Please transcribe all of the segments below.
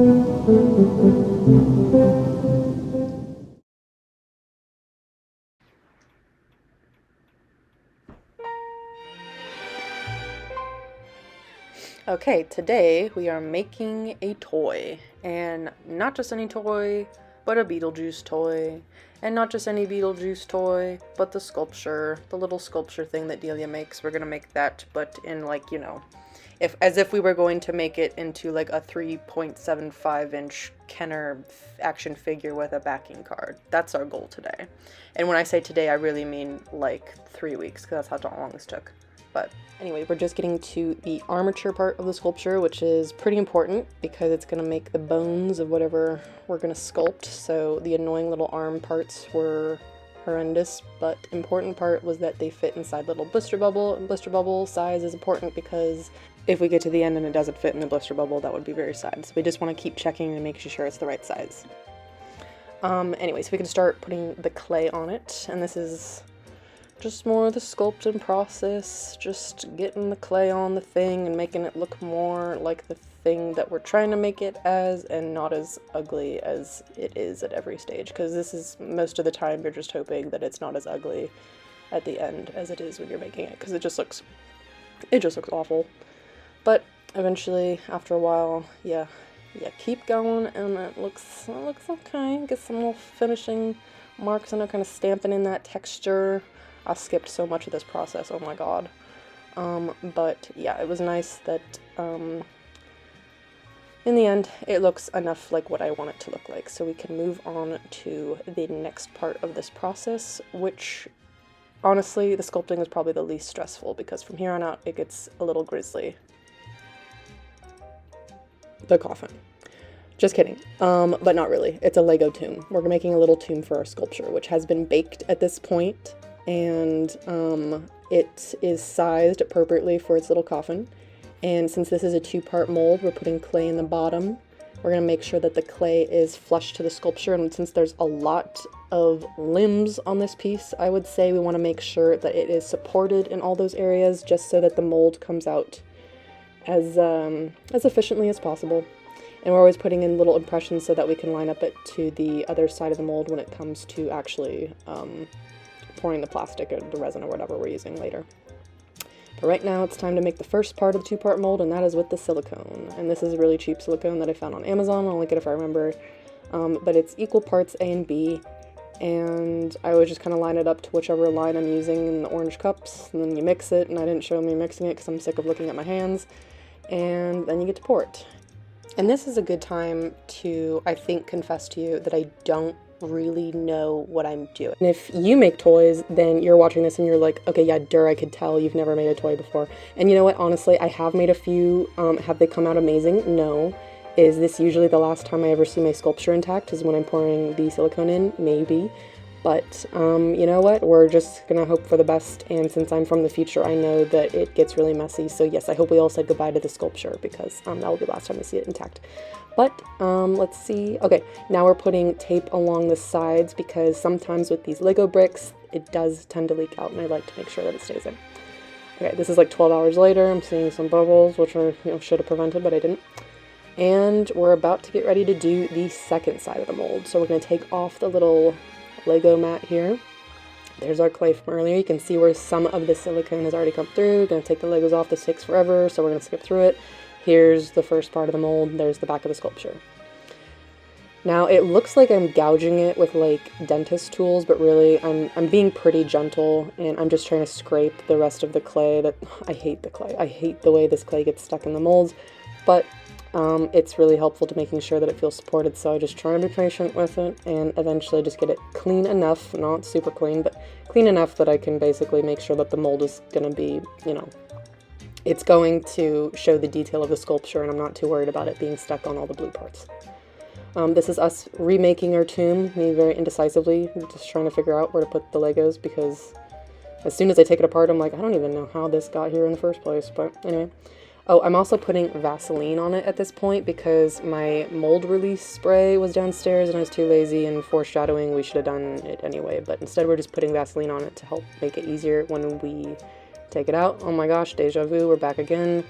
Okay, today we are making a toy, and not just any toy, but a Beetlejuice toy, and not just any Beetlejuice toy, but the sculpture, the little sculpture thing that Delia makes. We're gonna make that, but in like, you know, as if we were going to make it into like a 3.75-inch Kenner action figure with a backing card. That's our goal today. And when I say today, I really mean like 3 weeks, because that's how long this took. But anyway, we're just getting to the armature part of the sculpture, which is pretty important because it's going to make the bones of whatever we're going to sculpt. So the annoying little arm parts were horrendous, but important part was that they fit inside little blister bubble, and blister bubble size is important because if we get to the end and it doesn't fit in the blister bubble, that would be very sad. So we just want to keep checking and making sure it's the right size. Anyway, so we can start putting the clay on it, and this is just more of the sculpting process, just getting the clay on the thing and making it look more like the thing that we're trying to make it as, and not as ugly as it is at every stage, because this is, most of the time you're just hoping that it's not as ugly at the end as it is when you're making it, because it just looks awful. But eventually, after a while, yeah, keep going, and it looks okay. Get some little finishing marks and kind of stamping in that texture. I skipped so much of this process, oh my god. But yeah, it was nice that in the end it looks enough like what I want it to look like, so we can move on to the next part of this process, which honestly the sculpting is probably the least stressful, because from here on out it gets a little grisly. The coffin. Just kidding, but not really. It's a Lego tomb. We're making a little tomb for our sculpture, which has been baked at this point, and it is sized appropriately for its little coffin. And since this is a two-part mold, we're putting clay in the bottom. We're going to make sure that the clay is flush to the sculpture, and since there's a lot of limbs on this piece, I would say we want to make sure that it is supported in all those areas, just so that the mold comes out as efficiently as possible. And we're always putting in little impressions so that we can line up it to the other side of the mold when it comes to actually pouring the plastic or the resin or whatever we're using later. But right now it's time to make the first part of the two-part mold, and that is with the silicone. And this is really cheap silicone that I found on Amazon. I'll link it if I remember. But it's equal parts A and B, and I always just kind of line it up to whichever line I'm using in the orange cups, and then you mix it, and I didn't show me mixing it because I'm sick of looking at my hands, and then you get to pour it. And this is a good time to, I think, confess to you that I don't really know what I'm doing. And if you make toys, then you're watching this and you're like, okay, yeah, I could tell you've never made a toy before. And you know what, honestly, I have made a few. Have they come out amazing? No. Is this usually the last time I ever see my sculpture intact, is when I'm pouring the silicone in? Maybe. But you know what, we're just gonna hope for the best, and since I'm from the future, I know that it gets really messy, so yes, I hope we all said goodbye to the sculpture, because that will be the last time we see it intact. But let's see. Okay, now we're putting tape along the sides, because sometimes with these Lego bricks it does tend to leak out, and I like to make sure that it stays in. Okay, this is like 12 hours later. I'm seeing some bubbles, which I should have prevented, but I didn't. And we're about to get ready to do the second side of the mold. So we're going to take off the little Lego mat here. There's our clay from earlier. You can see where some of the silicone has already come through. We're going to take the Legos off. This takes forever, so we're going to skip through it. Here's the first part of the mold. There's the back of the sculpture. Now it looks like I'm gouging it with like dentist tools, but really I'm being pretty gentle, and I'm just trying to scrape the rest of the clay. I hate the clay. I hate the way this clay gets stuck in the molds, but it's really helpful to making sure that it feels supported, so I just try to be patient with it and eventually just get it clean enough, not super clean, but clean enough that I can basically make sure that the mold is going to be, it's going to show the detail of the sculpture, and I'm not too worried about it being stuck on all the blue parts. This is us remaking our tomb, me very indecisively, just trying to figure out where to put the Legos, because as soon as I take it apart, I'm like, I don't even know how this got here in the first place, but anyway. Oh, I'm also putting Vaseline on it at this point because my mold release spray was downstairs and I was too lazy, and foreshadowing, we should have done it anyway, but instead we're just putting Vaseline on it to help make it easier when we take it out. Oh my gosh, deja vu, we're back again.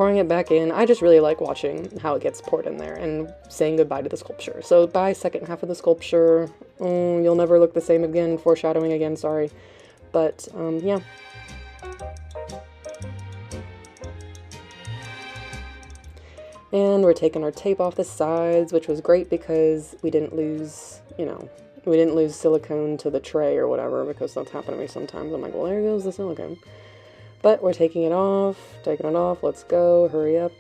pouring it back in. I just really like watching how it gets poured in there and saying goodbye to the sculpture. So by second half of the sculpture, you'll never look the same again, foreshadowing again, sorry. But, yeah. And we're taking our tape off the sides, which was great because we didn't lose, you know, we didn't lose silicone to the tray or whatever, because that's happened to me sometimes. I'm like, well, there goes the silicone. But we're taking it off, let's go, hurry up.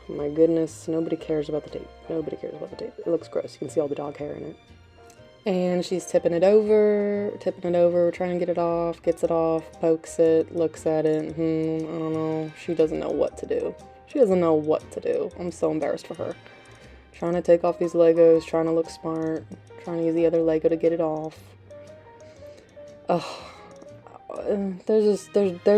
My goodness, nobody cares about the tape. Nobody cares about the tape. It looks gross. You can see all the dog hair in it. And she's tipping it over, trying to get it off, gets it off, pokes it, looks at it, I don't know. She doesn't know what to do. She doesn't know what to do. I'm so embarrassed for her. Trying to take off these Legos, trying to look smart, trying to use the other Lego to get it off. Ugh. There's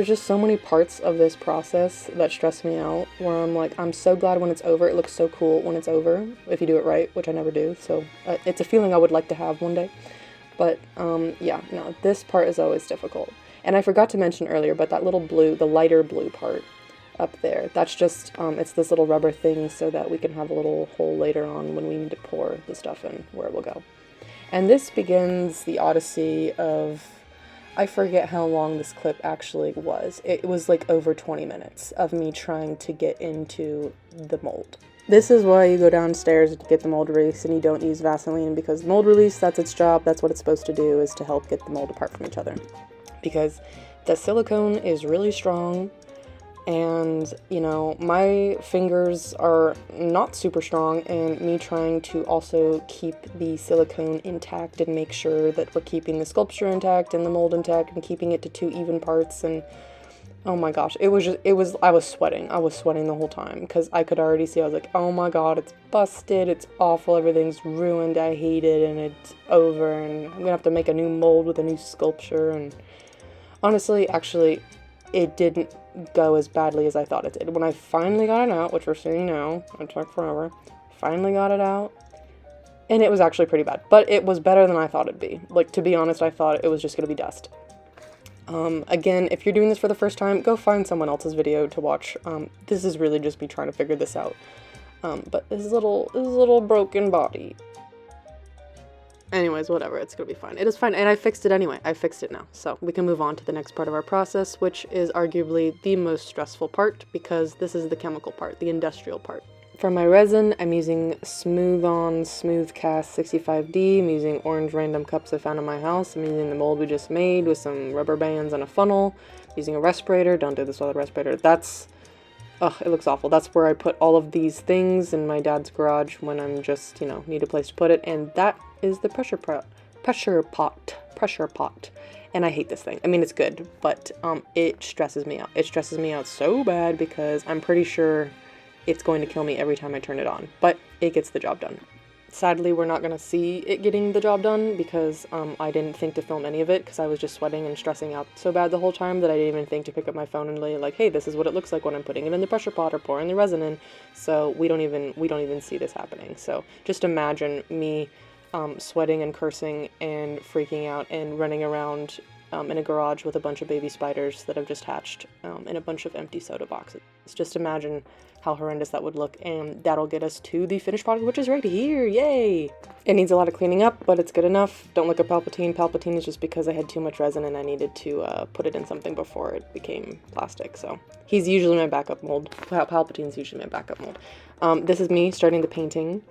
just so many parts of this process that stress me out, where I'm like, I'm so glad when it's over. It looks so cool when it's over, if you do it right, which I never do, so it's a feeling I would like to have one day. But, yeah, no, this part is always difficult. And I forgot to mention earlier, but that little blue, the lighter blue part up there, that's just, it's this little rubber thing so that we can have a little hole later on when we need to pour the stuff in, where it will go. And this begins the odyssey of, I forget how long this clip actually was. It was like over 20 minutes of me trying to get into the mold. This is why you go downstairs to get the mold release and you don't use Vaseline, because mold release, that's its job, that's what it's supposed to do, is to help get the mold apart from each other. Because the silicone is really strong, and, you know, my fingers are not super strong, and me trying to also keep the silicone intact and make sure that we're keeping the sculpture intact and the mold intact and keeping it to 2 even parts, and oh my gosh, I was sweating the whole time, because I could already see, I was like, oh my god, it's busted, it's awful, everything's ruined, I hate it, and it's over, and I'm gonna have to make a new mold with a new sculpture. And honestly, actually, it didn't go as badly as I thought it did. When I finally got it out, which we're seeing now, it took forever, finally got it out, and it was actually pretty bad, but it was better than I thought it'd be. Like, to be honest, I thought it was just gonna be dust. Again, if you're doing this for the first time, go find someone else's video to watch. This is really just me trying to figure this out. But his little broken body. Anyways, whatever, it's gonna be fine. It is fine, and I fixed it anyway. I fixed it now. So we can move on to the next part of our process, which is arguably the most stressful part, because this is the chemical part, the industrial part. For my resin, I'm using Smooth On Smooth Cast 65D. I'm using orange random cups I found in my house. I'm using the mold we just made with some rubber bands and a funnel. I'm using a respirator. Don't do this with a respirator. That's, ugh, it looks awful. That's where I put all of these things in my dad's garage when I'm just, you know, need a place to put it. And that is the pressure pot. And I hate this thing. I mean, it's good, but it stresses me out. It stresses me out so bad because I'm pretty sure it's going to kill me every time I turn it on, but it gets the job done. Sadly, we're not going to see it getting the job done because I didn't think to film any of it because I was just sweating and stressing out so bad the whole time that I didn't even think to pick up my phone and lay like, hey, this is what it looks like when I'm putting it in the pressure pot or pouring the resin in. So we don't even see this happening. So just imagine me sweating and cursing and freaking out and running around in a garage with a bunch of baby spiders that have just hatched in a bunch of empty soda boxes. Just imagine how horrendous that would look, and that'll get us to the finished product, which is right here. Yay! It needs a lot of cleaning up, but it's good enough. Don't look at Palpatine. Palpatine is just because I had too much resin and I needed to put it in something before it became plastic, so he's usually my backup mold. Palpatine's usually my backup mold. This is me starting the painting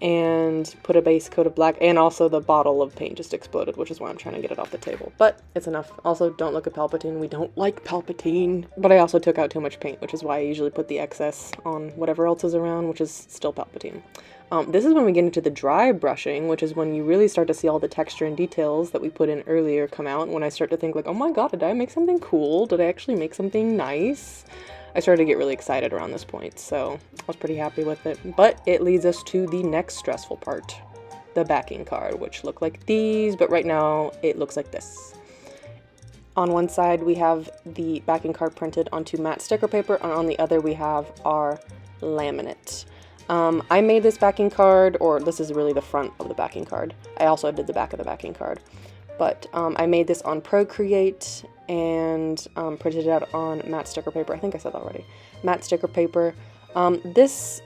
and put a base coat of black, and also the bottle of paint just exploded, which is why I'm trying to get it off the table, but it's enough. Also, don't look at Palpatine. We don't like Palpatine, but I also took out too much paint, which is why I usually put the excess on whatever else is around, which is still Palpatine. This is when we get into the dry brushing, which is when you really start to see all the texture and details that we put in earlier come out, when I start to think like, oh my god, did I make something cool? Did I actually make something nice? I started to get really excited around this point, so I was pretty happy with it. But it leads us to the next stressful part, the backing card, which look like these, but right now it looks like this. On one side we have the backing card printed onto matte sticker paper, and on the other we have our laminate. I made this backing card, or this is really the front of the backing card. I also did the back of the backing card. But I made this on Procreate and printed it out on matte sticker paper. I think I said that already. Matte sticker paper. This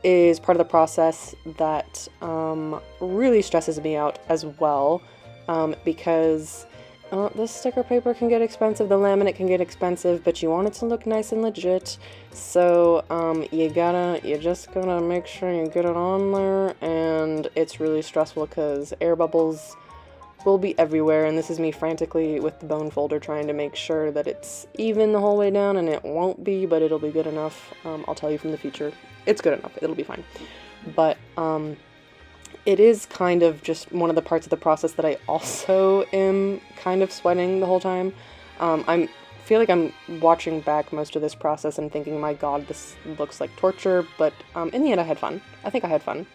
is part of the process that really stresses me out as well, because this sticker paper can get expensive, the laminate can get expensive, but you want it to look nice and legit, so you just gotta make sure you get it on there, and it's really stressful because air bubbles will be everywhere, and this is me frantically with the bone folder trying to make sure that it's even the whole way down, and it won't be, but it'll be good enough. I'll tell you from the future. It's good enough. It'll be fine. But it is kind of just one of the parts of the process that I also am kind of sweating the whole time. I feel like I'm watching back most of this process and thinking, my god, this looks like torture, but in the end I had fun. I think I had fun.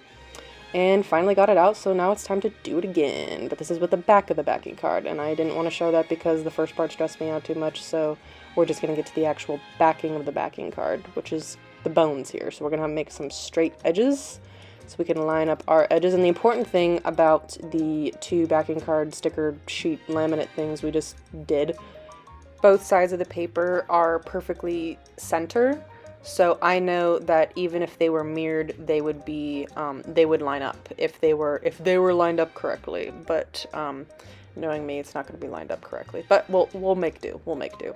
And finally got it out, so now it's time to do it again. But this is with the back of the backing card, and I didn't want to show that because the first part stressed me out too much, so we're just going to get to the actual backing of the backing card, which is the bones here. So we're going to make some straight edges so we can line up our edges. And the important thing about the two backing card sticker sheet laminate things we just did, both sides of the paper are perfectly center. So I know that even if they were mirrored, they would be, they would line up if they were lined up correctly. But knowing me, it's not going to be lined up correctly. But we'll make do. We'll make do.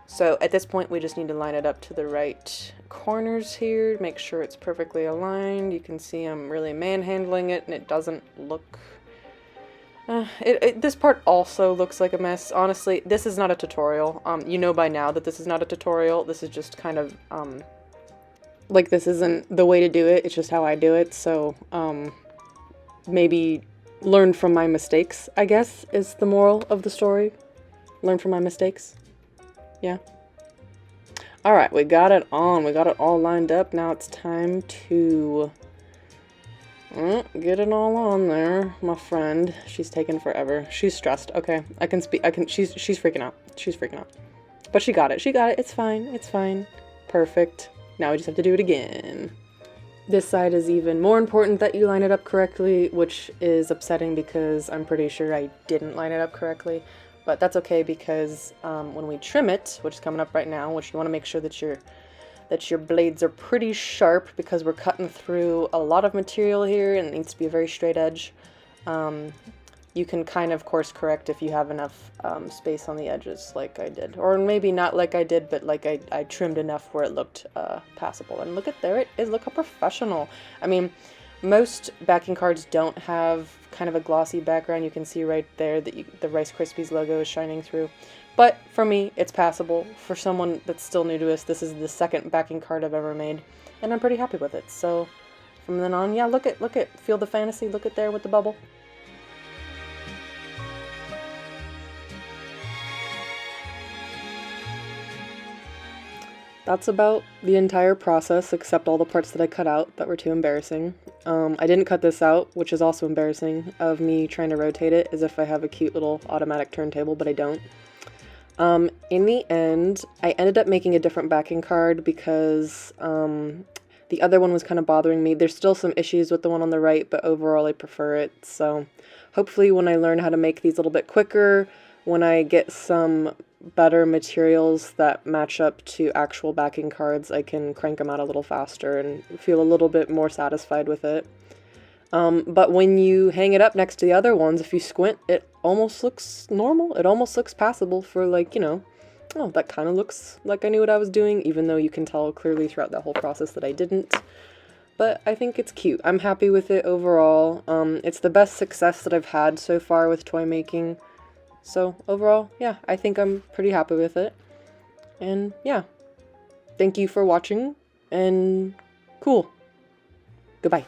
So at this point, we just need to line it up to the right corners here, make sure it's perfectly aligned. You can see I'm really manhandling it, and it doesn't look. This part also looks like a mess. Honestly, this is not a tutorial. You know by now that this is not a tutorial. This is just kind of, like, this isn't the way to do it. It's just how I do it. So, maybe learn from my mistakes, I guess, is the moral of the story. Learn from my mistakes. Yeah. Alright, we got it on. We got it all lined up. Now it's time to get it all on there, my friend. She's taking forever. She's stressed. Okay, I can speak. She's freaking out. She's freaking out. But she got it. She got it. It's fine. It's fine. Perfect. Now we just have to do it again. This side is even more important that you line it up correctly, which is upsetting because I'm pretty sure I didn't line it up correctly. But that's okay because when we trim it, which is coming up right now, which you want to make sure that your blades are pretty sharp because we're cutting through a lot of material here and it needs to be a very straight edge. You can kind of course correct if you have enough space on the edges like I did. Or maybe not like I did, but like I trimmed enough where it looked passable. And look at there it is. Look how professional. I mean, most backing cards don't have kind of a glossy background. You can see right there that the Rice Krispies logo is shining through. But for me, it's passable. For someone that's still new to us, this is the second backing card I've ever made, and I'm pretty happy with it. So from then on, yeah, look at, feel the fantasy, look at there with the bubble. That's about the entire process, except all the parts that I cut out that were too embarrassing. I didn't cut this out, which is also embarrassing, of me trying to rotate it as if I have a cute little automatic turntable, but I don't. In the end, I ended up making a different backing card because the other one was kind of bothering me. There's still some issues with the one on the right, but overall I prefer it. So hopefully when I learn how to make these a little bit quicker, when I get some better materials that match up to actual backing cards, I can crank them out a little faster and feel a little bit more satisfied with it. But when you hang it up next to the other ones, if you squint, it almost looks normal. It almost looks passable for, like, you know, oh, that kind of looks like I knew what I was doing, even though you can tell clearly throughout that whole process that I didn't. But I think it's cute. I'm happy with it overall. It's the best success that I've had so far with toy making. So overall, yeah, I think I'm pretty happy with it. And yeah, thank you for watching, and cool. Goodbye.